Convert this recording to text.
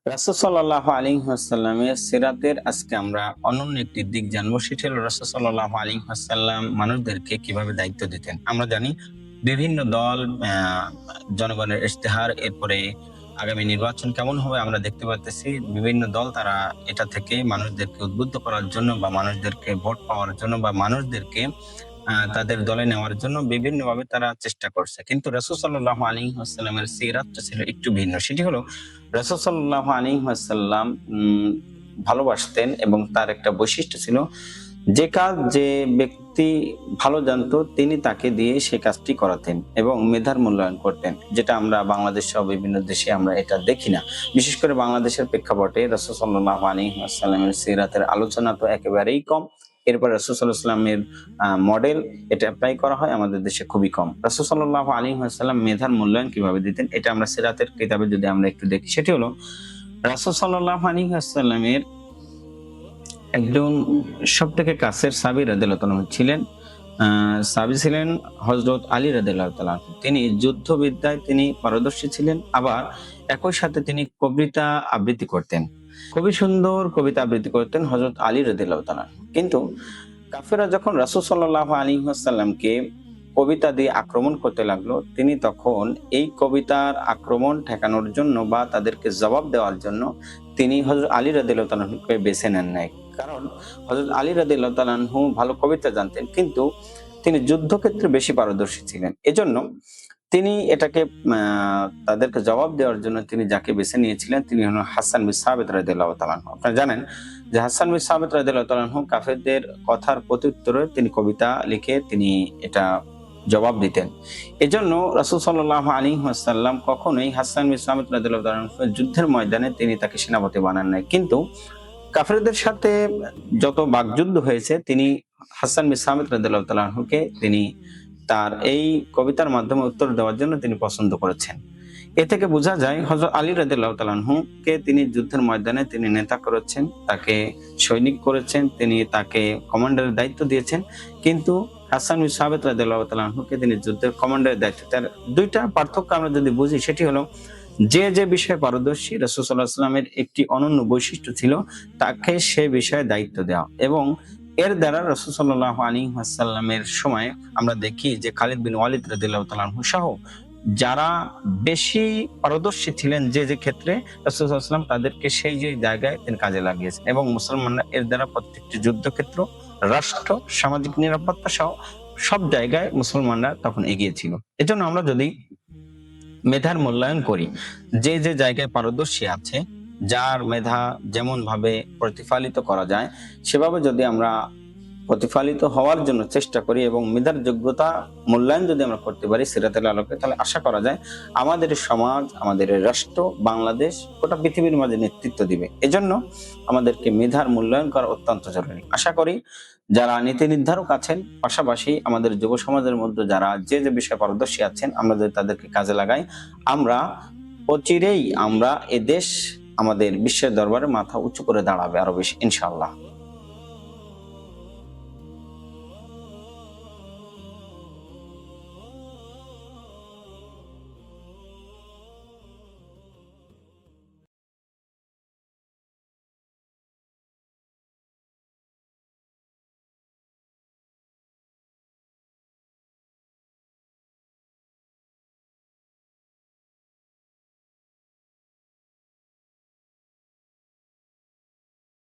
রাসূল সাল্লাল্লাহু আলাইহি ওয়াসাল্লামের সিরাতের আজকে আমরা অনন্য একটি দিক জানবো। সেটি হলো রাসূল সাল্লাল্লাহু আলাইহি ওয়াসাল্লাম মানুষদেরকে কিভাবে দায়িত্ব দিতেন। আমরা জানি বিভিন্ন দল জনগণের ইশতেহার, এরপরে আগামী নির্বাচন কেমন হবে আমরা দেখতে পাচ্তেছি। বিভিন্ন দল তারা এটা থেকে মানুষদেরকে উদ্বুদ্ধ করার জন্য বা মানুষদেরকে ভোট পাওয়ার জন্য বা মানুষদেরকে তাদের দলে নেওয়ার জন্য বিভিন্নভাবে তারা চেষ্টা করছে। কিন্তু রাসূল সাল্লাল্লাহু আলাইহি ওয়াসাল্লামের সিরাতটা ছিল একটু ভিন্ন। সেটি হলো রাসূল সাল্লাল্লাহু আলাইহি ওয়াসাল্লাম ভালোবাসতেন এবং তার একটা বৈশিষ্ট্য ছিল, যে কাজ যে ব্যক্তি ভালো জানতো তিনি তাকে দিয়ে সে কাজটি করাতেন এবং মেধার মূল্যায়ন করতেন, যেটা আমরা বাংলাদেশ সহ বিভিন্ন দেশে আমরা এটা দেখি না। বিশেষ করে বাংলাদেশের প্রেক্ষাপটে রাসূল সাল্লাল্লাহু আলাইহি ওয়াসাল্লামের সিরাতের আলোচনা তো একেবারেই কম। এরপর রাসূল সাল্লাল্লাহু আলাইহি ওয়াসাল্লামের মডেল এটা অ্যাপ্লাই করা হয় আমাদের দেশে খুবই কম। রাসূল সাল্লাল্লাহু আলাইহি ওয়াসাল্লাম মেধার মূল্যায়ন কিভাবে দিতেন এটা আমরা সিরাতের কিতাবে যদি আমরা একটু দেখি, সেটি হলো রাসূল সাল্লাল্লাহু আলাইহি ওয়াসাল্লামের একজন সবথেকে কাছের সাহাবী রাদিয়াল্লাহু তাআলা ছিলেন। সাহাবী ছিলেন হযরত আলী রাদিয়াল্লাহু তাআলা। তিনি যুদ্ধবিদ্যায় তিনি পারদর্শী ছিলেন, আবার একই সাথে তিনি কবিতা আবৃত্তি করতেন। খুবই সুন্দর কবিতা আবৃত্তি করতেন হযরত আলী রাদিয়াল্লাহু তাআলা। কিন্তু কাফেররা যখন রাসূল সাল্লাল্লাহু আলাইহি ওয়াসাল্লামকে কবিতা দিয়ে আক্রমণ করতে লাগলো, তিনি তখন এই কবিতার আক্রমণ ঠেকানোর জন্য বা তাদেরকে জবাব দেওয়ার জন্য তিনি হযরত আলী রাদিয়াল্লাহু তাআলাকে বেছে নেন নাই। কারণ হযরত আলী রাদিয়াল্লাহু তাআলা ভালো কবিতা জানতেন, কিন্তু তিনি যুদ্ধক্ষেত্রে বেশি পারদর্শী ছিলেন। এজন্য তিনি এটাকে তাদেরকে জবাব দেওয়ার জন্য তিনি যাকে বেছে নিয়েছিলেন তিনি হলেন হাসান বিন সাবিত রাদিয়াল্লাহু তাআলা। আপনারা জানেন যে হাসান বিন সাবিত রাদিয়াল্লাহু তাআলা কাফেরদের কথার প্রত্যুত্তরে তিনি কবিতা লিখে তিনি এটা জবাব দিতেন। এজন্য রাসূল সাল্লাল্লাহু আলাইহি ওয়াসাল্লাম কখনোই হাসান বিন সাবিত রাদিয়াল্লাহু তাআলা যুদ্ধের ময়দানে তিনি তাকে সেনাপতি বানান নাই। কিন্তু কাফেরদের সাথে যত বাকযুদ্ধ হয়েছে তিনি হাসান বিন সাবিত রাদিয়াল্লাহু তাআলাকে তিনি তার এই কবিতার মাধ্যমে উত্তর দেওয়ার জন্য তিনি পছন্দ করেছেন। এ থেকে বোঝা যায় হযরত আলী রাদিয়াল্লাহু তাআলা কে তিনি যুদ্ধের ময়দানে তিনি নেতা করেছেন, তাকে সৈনিক করেছেন, তিনি তাকে কমান্ডারের দায়িত্ব দিয়েছেন। কিন্তু হাসান বিন সাবিত রাদিয়াল্লাহু তাআলা কে তিনি যুদ্ধের কমান্ডারের দায়িত্ব। তার দুইটা পার্থক্য আমরা যদি বুঝি, সেটি হলো যে বিষয়ে পারদর্শী রাসূল সাল্লাল্লাহু আলাইহি ওয়াসাল্লামের একটি অনন্য বৈশিষ্ট্য ছিল তাকে সে বিষয়ে দায়িত্ব দেওয়া, এবং এর দ্বারা রাসূল সাল্লাল্লাহু আলাইহি ওয়াসাল্লামের সময় আমরা দেখি যে খালিদ বিন ওয়ালিদ রাদিয়াল্লাহু তাআলা সহ যারা বেশি পারদর্শী ছিলেন যে ক্ষেত্রে রাসূল সাল্লাল্লাহু আলাইহি ওয়াসাল্লাম তাদেরকে সেই জায়গায় তিনি কাজে লাগিয়েছেন, এবং মুসলমানরা এর দ্বারা প্রত্যেকটি যুদ্ধক্ষেত্র, রাষ্ট্র, সামাজিক নিরাপত্তা সহ সব জায়গায় মুসলমানরা তখন এগিয়ে ছিল। এজন্য আমরা যদি মেধার মূল্যায়ন করি, যে জায়গায় পারদর্শী আছে, যার মেধা যেমন ভাবে প্রতিফলিত করা যায় সেভাবে যদি আমরা প্রতিফলিত হওয়ার জন্য চেষ্টা করি এবং মেধার যোগ্যতা মূল্যায়ন যদি আমরা করতে পারি সিরাতের আলোকে, তাহলে আশা করা যায় আমাদের সমাজ, আমাদের রাষ্ট্র, বাংলাদেশ গোটা পৃথিবীর মাঝে নেতৃত্ব দিবে। এজন্য আমাদেরকে মেধার মূল্যায়ন করা অত্যন্ত জরুরি। আশা করি যারা নীতি নির্ধারক আছেন, পাশাপাশি আমাদের যুব সমাজের মধ্যে যারা যে বিষয়ে পারদর্শী আছেন, আমরা যদি তাদেরকে কাজে লাগাই, আমরা অচিরেই আমরা এদেশ আমাদের বিশ্বের দরবারে মাথা উঁচু করে দাঁড়াবে আরো বেশি, ইনশাআল্লাহ।